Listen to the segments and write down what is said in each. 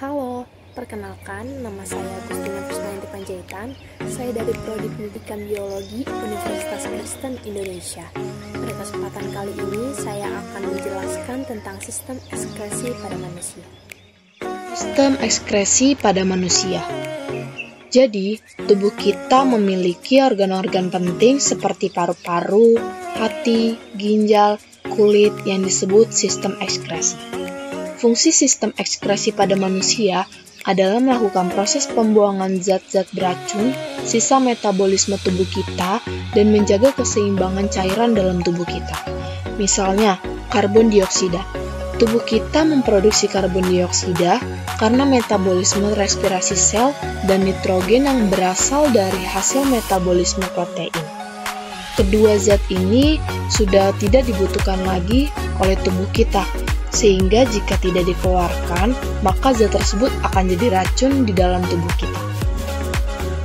Halo, perkenalkan nama saya Agustina Kusmayanti Panjaitan. Saya dari Prodi Pendidikan Biologi Universitas Kristen Indonesia. Pada kesempatan kali ini saya akan menjelaskan tentang sistem ekskresi pada manusia. Sistem ekskresi pada manusia. Jadi, tubuh kita memiliki organ-organ penting seperti paru-paru, hati, ginjal, kulit yang disebut sistem ekskresi. Fungsi sistem ekskresi pada manusia adalah melakukan proses pembuangan zat-zat beracun, sisa metabolisme tubuh kita, dan menjaga keseimbangan cairan dalam tubuh kita. Misalnya, karbon dioksida. Tubuh kita memproduksi karbon dioksida karena metabolisme respirasi sel dan nitrogen yang berasal dari hasil metabolisme protein. Kedua zat ini sudah tidak dibutuhkan lagi oleh tubuh kita, sehingga jika tidak dikeluarkan, maka zat tersebut akan jadi racun di dalam tubuh kita.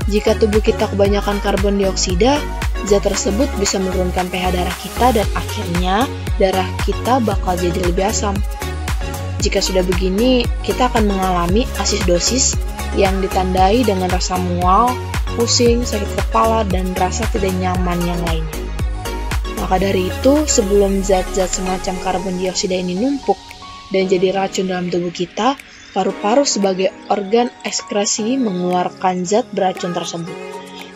Jika tubuh kita kebanyakan karbon dioksida, zat tersebut bisa menurunkan pH darah kita dan akhirnya darah kita bakal jadi lebih asam. Jika sudah begini, kita akan mengalami asidosis yang ditandai dengan rasa mual, pusing, sakit kepala, dan rasa tidak nyaman yang lainnya. Maka dari itu, sebelum zat-zat semacam karbon dioksida ini numpuk dan jadi racun dalam tubuh kita, paru-paru sebagai organ ekskresi mengeluarkan zat beracun tersebut.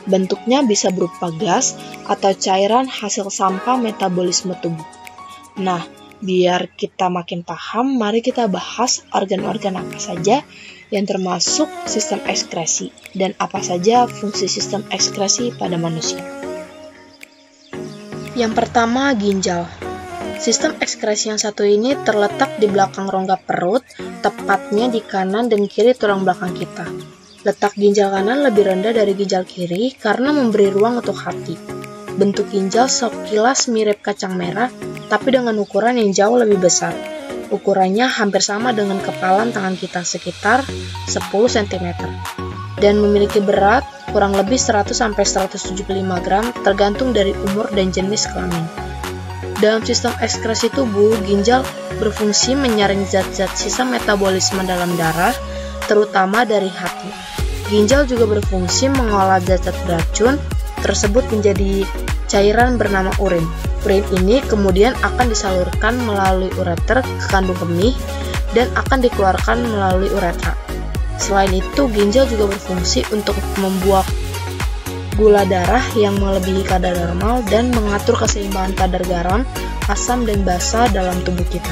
Bentuknya bisa berupa gas atau cairan hasil sampah metabolisme tubuh. Nah, biar kita makin paham, mari kita bahas organ-organ apa saja yang termasuk sistem ekskresi dan apa saja fungsi sistem ekskresi pada manusia. Yang pertama, ginjal. Sistem ekskresi yang satu ini terletak di belakang rongga perut, tepatnya di kanan dan kiri tulang belakang kita. Letak ginjal kanan lebih rendah dari ginjal kiri karena memberi ruang untuk hati. Bentuk ginjal sekilas mirip kacang merah, tapi dengan ukuran yang jauh lebih besar. Ukurannya hampir sama dengan kepalan tangan kita, sekitar 10 cm. Dan memiliki berat kurang lebih 100-175 gram tergantung dari umur dan jenis kelamin. Dalam sistem ekskresi tubuh, ginjal berfungsi menyaring zat-zat sisa metabolisme dalam darah, terutama dari hati. Ginjal juga berfungsi mengolah zat-zat beracun tersebut menjadi cairan bernama urin. Urin ini kemudian akan disalurkan melalui ureter ke kandung kemih dan akan dikeluarkan melalui uretra. Selain itu, ginjal juga berfungsi untuk membuang gula darah yang melebihi kadar normal dan mengatur keseimbangan kadar garam, asam, dan basa dalam tubuh kita.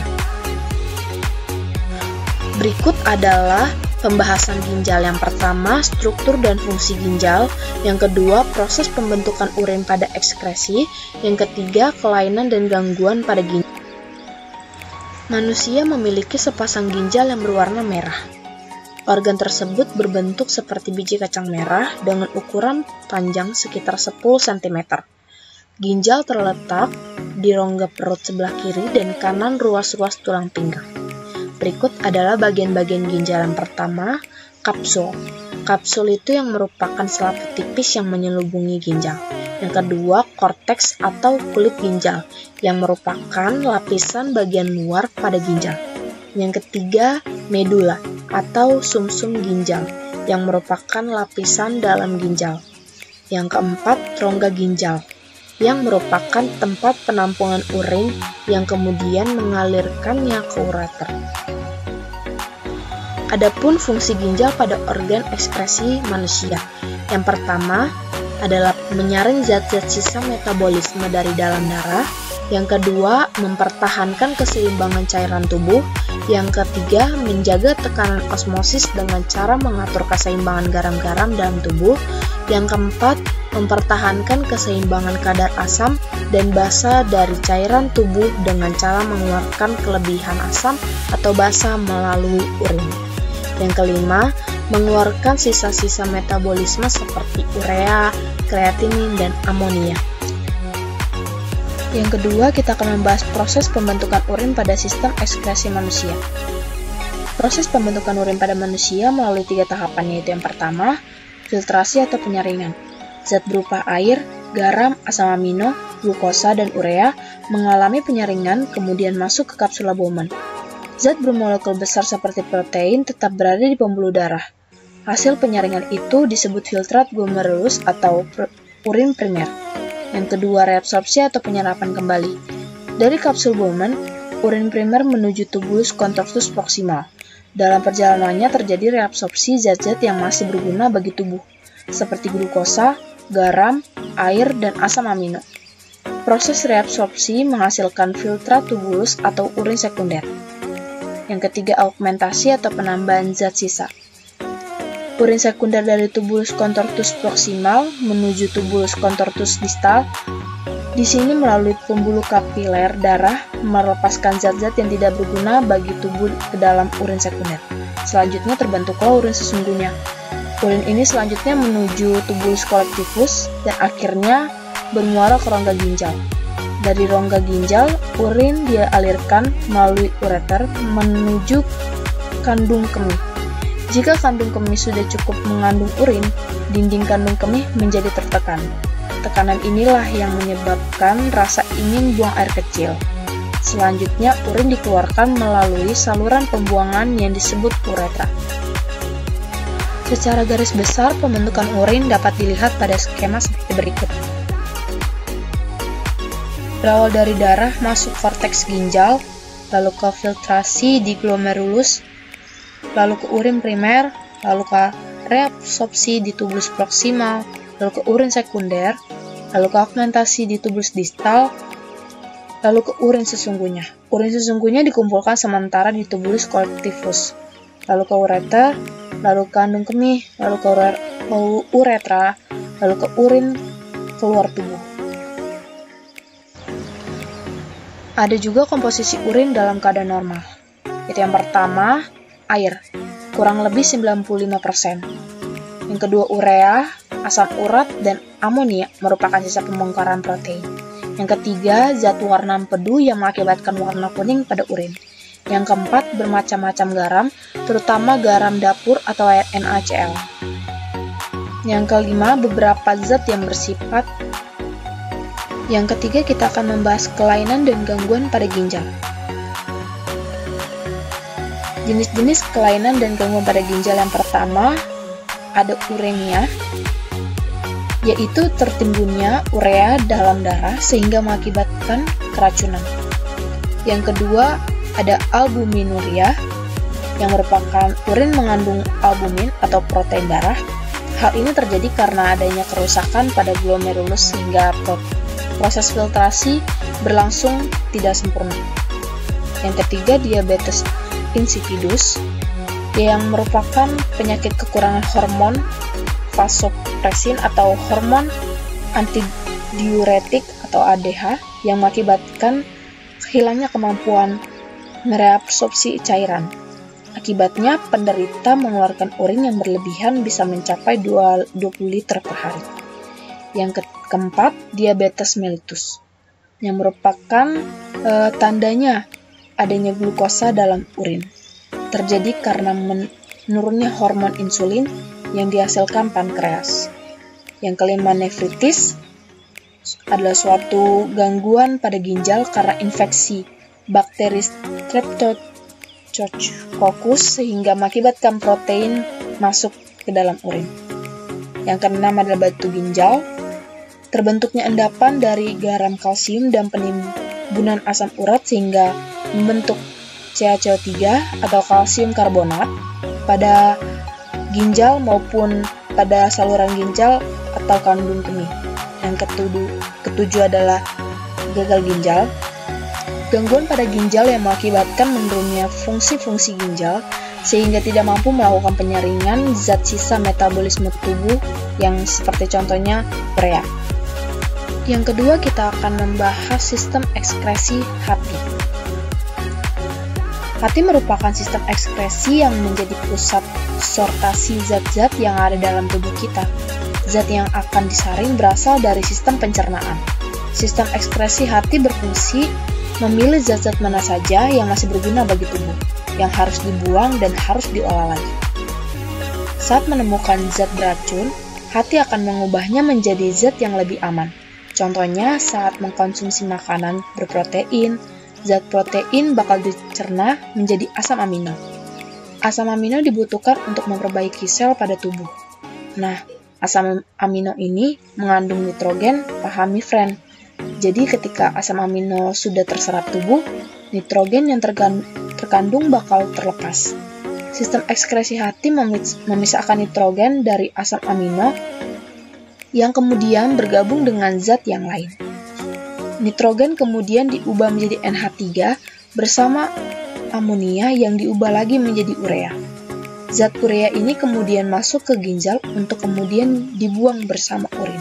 Berikut adalah pembahasan ginjal. Yang pertama, struktur dan fungsi ginjal. Yang kedua, proses pembentukan urin pada ekskresi. Yang ketiga, kelainan dan gangguan pada ginjal. Manusia memiliki sepasang ginjal yang berwarna merah. Organ tersebut berbentuk seperti biji kacang merah dengan ukuran panjang sekitar 10 cm. Ginjal terletak di rongga perut sebelah kiri dan kanan ruas-ruas tulang pinggang. Berikut adalah bagian-bagian ginjal. Yang pertama, kapsul. Kapsul itu yang merupakan selaput tipis yang menyelubungi ginjal. Yang kedua, korteks atau kulit ginjal yang merupakan lapisan bagian luar pada ginjal. Yang ketiga, medula atau sumsum ginjal yang merupakan lapisan dalam ginjal. Yang keempat, rongga ginjal yang merupakan tempat penampungan urin yang kemudian mengalirkannya ke ureter. Adapun fungsi ginjal pada organ ekskresi manusia. Yang pertama adalah menyaring zat-zat sisa metabolisme dari dalam darah. Yang kedua, mempertahankan keseimbangan cairan tubuh. Yang ketiga, menjaga tekanan osmosis dengan cara mengatur keseimbangan garam-garam dalam tubuh. Yang keempat, mempertahankan keseimbangan kadar asam dan basa dari cairan tubuh dengan cara mengeluarkan kelebihan asam atau basa melalui urin. Yang kelima, mengeluarkan sisa-sisa metabolisme seperti urea, kreatinin, dan amonia. Yang kedua, kita akan membahas proses pembentukan urin pada sistem ekskresi manusia. Proses pembentukan urin pada manusia melalui 3 tahapan, yaitu yang pertama, filtrasi atau penyaringan. Zat berupa air, garam, asam amino, glukosa, dan urea mengalami penyaringan kemudian masuk ke kapsul albumen. Zat bermolekul besar seperti protein tetap berada di pembuluh darah. Hasil penyaringan itu disebut filtrat glomerulus atau urin primer. Yang kedua, reabsorpsi atau penyerapan kembali. Dari kapsul Bowman, urin primer menuju tubulus contortus proximal. Dalam perjalanannya terjadi reabsorpsi zat-zat yang masih berguna bagi tubuh, seperti glukosa, garam, air, dan asam amino. Proses reabsorpsi menghasilkan filtrat tubulus atau urin sekunder. Yang ketiga, augmentasi atau penambahan zat sisa. Urin sekunder dari tubulus contortus proximal menuju tubulus contortus distal. Di sini melalui pembuluh kapiler darah melepaskan zat-zat yang tidak berguna bagi tubuh ke dalam urin sekunder. Selanjutnya terbentuklah urin sesungguhnya. Urin ini selanjutnya menuju tubulus collectifus dan akhirnya bermuara ke rongga ginjal. Dari rongga ginjal, urin dialirkan melalui ureter menuju kandung kemih. Jika kandung kemih sudah cukup mengandung urin, dinding kandung kemih menjadi tertekan. Tekanan inilah yang menyebabkan rasa ingin buang air kecil. Selanjutnya, urin dikeluarkan melalui saluran pembuangan yang disebut uretra. Secara garis besar, pembentukan urin dapat dilihat pada skema seperti berikut. Berawal dari darah masuk korteks ginjal, lalu ke filtrasi di glomerulus, lalu ke urin primer, lalu ke reabsorpsi di tubulus proximal, lalu ke urin sekunder, lalu ke augmentasi di tubulus distal, lalu ke urin sesungguhnya. Urin sesungguhnya dikumpulkan sementara di tubulus collectifus, lalu ke ureter, lalu ke kandung kemih, lalu ke uretra, lalu ke urin keluar tubuh. Ada juga komposisi urin dalam keadaan normal. Itu yang pertama, air, kurang lebih 95%. Yang kedua, urea, asam urat, dan amonia merupakan sisa pembongkaran protein. Yang ketiga, zat warna empedu yang mengakibatkan warna kuning pada urin. Yang keempat, bermacam-macam garam, terutama garam dapur atau NaCl. Yang kelima, beberapa zat yang bersifat. Yang ketiga, kita akan membahas kelainan dan gangguan pada ginjal. Jenis-jenis kelainan dan gangguan pada ginjal yang pertama, ada uremia, yaitu tertimbunnya urea dalam darah sehingga mengakibatkan keracunan. Yang kedua, ada albuminuria, yang merupakan urin mengandung albumin atau protein darah. Hal ini terjadi karena adanya kerusakan pada glomerulus sehingga proses filtrasi berlangsung tidak sempurna. Yang ketiga, diabetes insipidus, yang merupakan penyakit kekurangan hormon vasopresin atau hormon antidiuretik atau ADH yang mengakibatkan hilangnya kemampuan mereabsorpsi cairan. Akibatnya, penderita mengeluarkan urin yang berlebihan bisa mencapai 20 liter per hari. Yang keempat, diabetes mellitus, yang merupakan tandanya adanya glukosa dalam urin. Terjadi karena menurunnya hormon insulin yang dihasilkan pankreas. Yang kelima, nefritis, adalah suatu gangguan pada ginjal karena infeksi bakteri Streptococcus sehingga mengakibatkan protein masuk ke dalam urin. Yang keenam adalah batu ginjal, terbentuknya endapan dari garam kalsium dan penimbunan asam urat sehingga membentuk CaCO3 atau kalsium karbonat pada ginjal maupun pada saluran ginjal atau kandung kemih. Yang ketujuh adalah gagal ginjal, gangguan pada ginjal yang mengakibatkan menurunnya fungsi-fungsi ginjal sehingga tidak mampu melakukan penyaringan zat sisa metabolisme tubuh yang seperti contohnya urea. Yang kedua, kita akan membahas sistem ekskresi hati. Hati merupakan sistem ekskresi yang menjadi pusat sortasi zat-zat yang ada dalam tubuh kita. Zat yang akan disaring berasal dari sistem pencernaan. Sistem ekskresi hati berfungsi memilih zat-zat mana saja yang masih berguna bagi tubuh, yang harus dibuang dan harus diolah lagi. Saat menemukan zat beracun, hati akan mengubahnya menjadi zat yang lebih aman. Contohnya saat mengkonsumsi makanan berprotein, zat protein bakal dicerna menjadi asam amino. Asam amino dibutuhkan untuk memperbaiki sel pada tubuh. Nah, asam amino ini mengandung nitrogen, pahami friend. Jadi ketika asam amino sudah terserap tubuh, nitrogen yang terkandung bakal terlepas. Sistem ekskresi hati memisahkan nitrogen dari asam amino yang kemudian bergabung dengan zat yang lain. Nitrogen kemudian diubah menjadi NH3 bersama amonia yang diubah lagi menjadi urea. Zat urea ini kemudian masuk ke ginjal untuk kemudian dibuang bersama urin.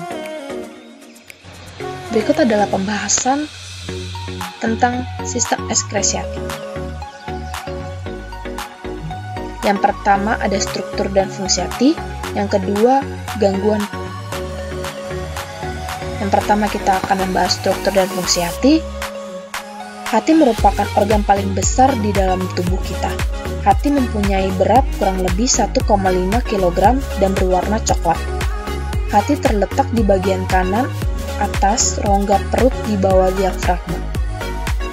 Berikut adalah pembahasan tentang sistem ekskresi hati. Yang pertama ada struktur dan fungsi hati, yang kedua gangguan. Yang pertama kita akan membahas struktur dan fungsi hati. Hati merupakan organ paling besar di dalam tubuh kita. Hati mempunyai berat kurang lebih 1,5 kg dan berwarna coklat. Hati terletak di bagian kanan atas rongga perut di bawah diafragma.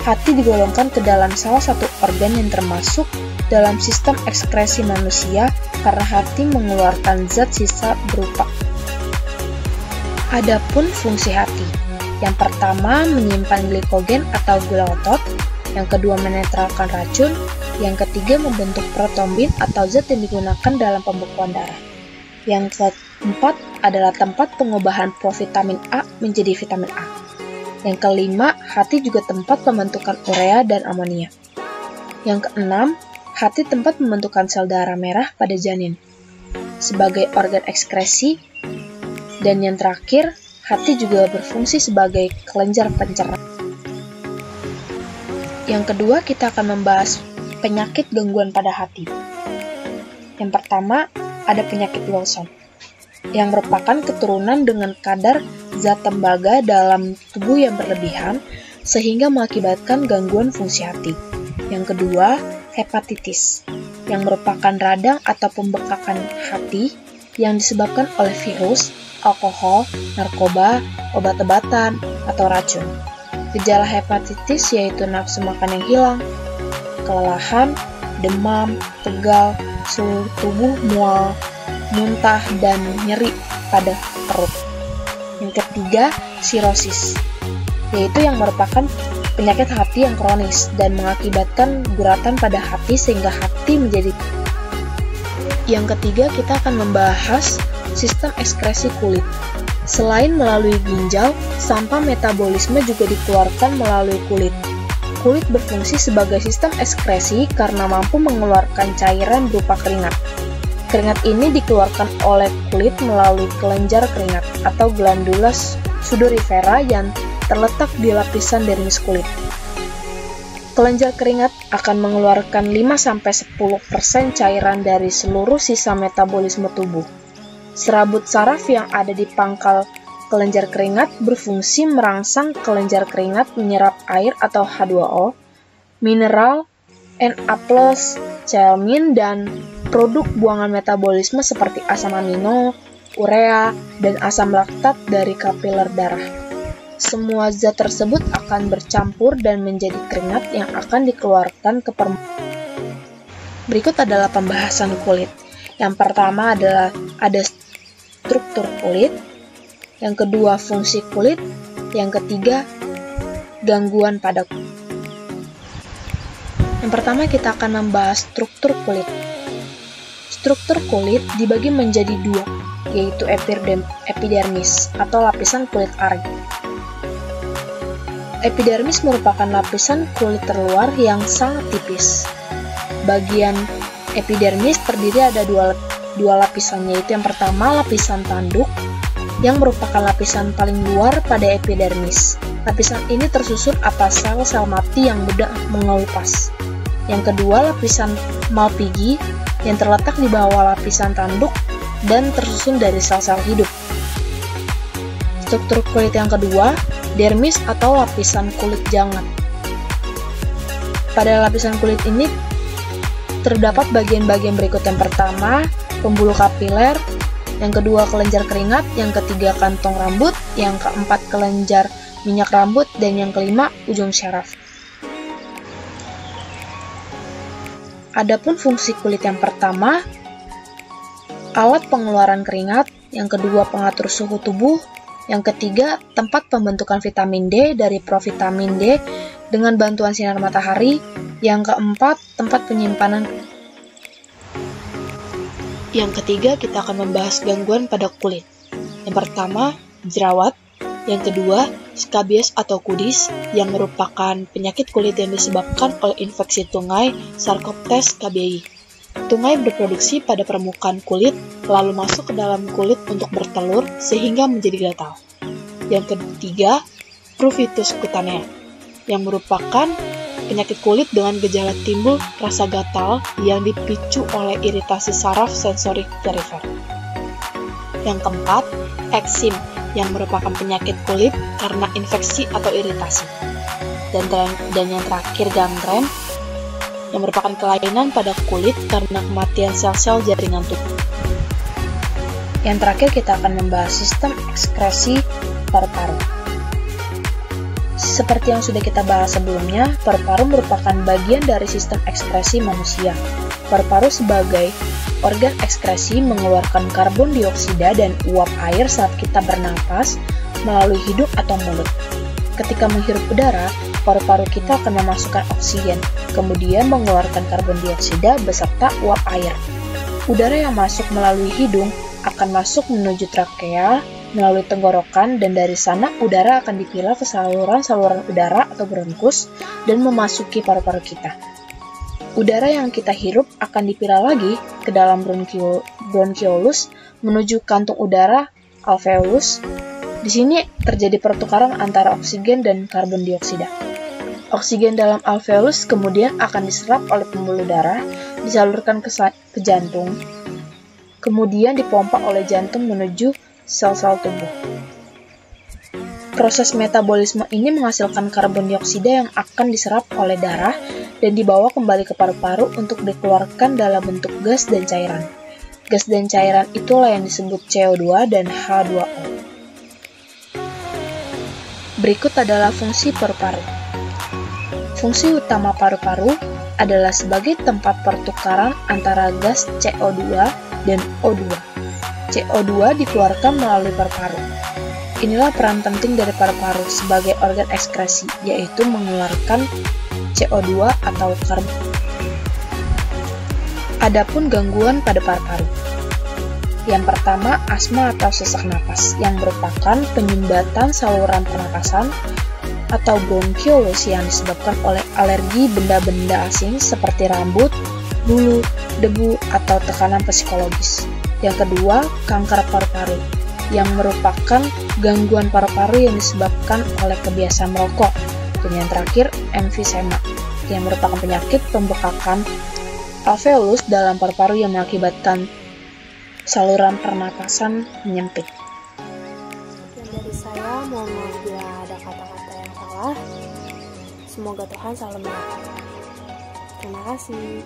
Hati digolongkan ke dalam salah satu organ yang termasuk dalam sistem ekskresi manusia karena hati mengeluarkan zat sisa berupa. Adapun fungsi hati, yang pertama menyimpan glikogen atau gula otot, yang kedua menetralkan racun, yang ketiga membentuk protombin atau zat yang digunakan dalam pembekuan darah. Yang keempat adalah tempat pengubahan provitamin A menjadi vitamin A. Yang kelima, hati juga tempat pembentukan urea dan amonia. Yang keenam, hati tempat pembentukan sel darah merah pada janin sebagai organ ekskresi. Dan yang terakhir, hati juga berfungsi sebagai kelenjar pencernaan. Yang kedua, kita akan membahas penyakit gangguan pada hati. Yang pertama, ada penyakit Wilson, yang merupakan keturunan dengan kadar zat tembaga dalam tubuh yang berlebihan, sehingga mengakibatkan gangguan fungsi hati. Yang kedua, hepatitis, yang merupakan radang atau pembekakan hati yang disebabkan oleh virus, alkohol, narkoba, obat-obatan, atau racun. Gejala hepatitis yaitu nafsu makan yang hilang, kelelahan, demam, tegal, seluruh tubuh mual, muntah, dan nyeri pada perut. Yang ketiga, sirosis, yaitu yang merupakan penyakit hati yang kronis dan mengakibatkan guratan pada hati sehingga hati menjadi. Yang ketiga, kita akan membahas sistem ekskresi kulit. Selain melalui ginjal, sampah metabolisme juga dikeluarkan melalui kulit. Kulit berfungsi sebagai sistem ekskresi karena mampu mengeluarkan cairan berupa keringat. Keringat ini dikeluarkan oleh kulit melalui kelenjar keringat atau glandula sudorifera yang terletak di lapisan dermis kulit. Kelenjar keringat akan mengeluarkan 5-10% cairan dari seluruh sisa metabolisme tubuh. Serabut saraf yang ada di pangkal kelenjar keringat berfungsi merangsang kelenjar keringat menyerap air atau H2O, mineral, Na+, ceamin, dan produk buangan metabolisme seperti asam amino, urea, dan asam laktat dari kapiler darah. Semua zat tersebut akan bercampur dan menjadi keringat yang akan dikeluarkan ke permukaan. Berikut adalah pembahasan kulit. Yang pertama adalah ada struktur kulit, yang kedua fungsi kulit, yang ketiga gangguan pada kulit. Yang pertama kita akan membahas struktur kulit. Struktur kulit dibagi menjadi dua, yaitu epidermis atau lapisan kulit argi. Epidermis merupakan lapisan kulit terluar yang sangat tipis. Bagian epidermis terdiri ada dua lapisan, yaitu yang pertama lapisan tanduk yang merupakan lapisan paling luar pada epidermis. Lapisan ini tersusun atas sel-sel mati yang mudah mengelupas. Yang kedua lapisan Malpighi yang terletak di bawah lapisan tanduk dan tersusun dari sel-sel hidup. Struktur kulit yang kedua, dermis atau lapisan kulit jangat. Pada lapisan kulit ini terdapat bagian-bagian berikut. Yang pertama, pembuluh kapiler, yang kedua kelenjar keringat, yang ketiga kantong rambut, yang keempat kelenjar minyak rambut, dan yang kelima ujung syaraf. Adapun fungsi kulit yang pertama, alat pengeluaran keringat, yang kedua pengatur suhu tubuh, yang ketiga tempat pembentukan vitamin D dari provitamin D dengan bantuan sinar matahari, yang keempat tempat penyimpanan. Yang ketiga kita akan membahas gangguan pada kulit. Yang pertama, jerawat. Yang kedua, skabies atau kudis, yang merupakan penyakit kulit yang disebabkan oleh infeksi tungai Sarcoptes cabiei. Tungai berproduksi pada permukaan kulit, lalu masuk ke dalam kulit untuk bertelur sehingga menjadi gatal. Yang ketiga, pruritus cutanea, yang merupakan penyakit kulit dengan gejala timbul rasa gatal yang dipicu oleh iritasi saraf sensorik perifer. Yang keempat, eksim, yang merupakan penyakit kulit karena infeksi atau iritasi. Dan yang terakhir, gangren, yang merupakan kelainan pada kulit karena kematian sel-sel jaringan tubuh. Yang terakhir kita akan membahas sistem ekskresi paru-paru. Seperti yang sudah kita bahas sebelumnya, paru-paru merupakan bagian dari sistem ekskresi manusia. Paru-paru sebagai organ ekskresi mengeluarkan karbon dioksida dan uap air saat kita bernapas melalui hidung atau mulut. Ketika menghirup udara, paru-paru kita akan memasukkan oksigen, kemudian mengeluarkan karbon dioksida beserta uap air. Udara yang masuk melalui hidung akan masuk menuju trakea, melalui tenggorokan, dan dari sana udara akan dipilah ke saluran-saluran udara atau bronkus dan memasuki paru-paru kita. Udara yang kita hirup akan dipilah lagi ke dalam bronkiolus menuju kantung udara alveolus. Di sini terjadi pertukaran antara oksigen dan karbon dioksida. Oksigen dalam alveolus kemudian akan diserap oleh pembuluh darah, disalurkan ke jantung, kemudian dipompa oleh jantung menuju sel-sel tubuh. Proses metabolisme ini menghasilkan karbon dioksida yang akan diserap oleh darah dan dibawa kembali ke paru-paru untuk dikeluarkan dalam bentuk gas dan cairan. Gas dan cairan itulah yang disebut CO2 dan H2O. Berikut adalah fungsi paru-paru. Fungsi utama paru-paru adalah sebagai tempat pertukaran antara gas CO2 dan O2. CO2 dikeluarkan melalui paru-paru. Inilah peran penting dari paru-paru sebagai organ ekskresi, yaitu mengeluarkan CO2 atau karbon. Adapun gangguan pada paru-paru. Yang pertama, asma atau sesak napas, yang merupakan penyumbatan saluran pernapasan atau bronkiolus yang disebabkan oleh alergi benda-benda asing seperti rambut, bulu, debu, atau tekanan psikologis. Yang kedua, kanker paru-paru, yang merupakan gangguan paru-paru yang disebabkan oleh kebiasaan merokok. Dan yang terakhir, emfisema, yang merupakan penyakit pembekakan alveolus dalam paru-paru yang mengakibatkan saluran pernapasan menyempit. Sekian dari saya, mohon maaf bila ada kata-kata yang salah. Semoga Tuhan selalu menyertai. Terima kasih.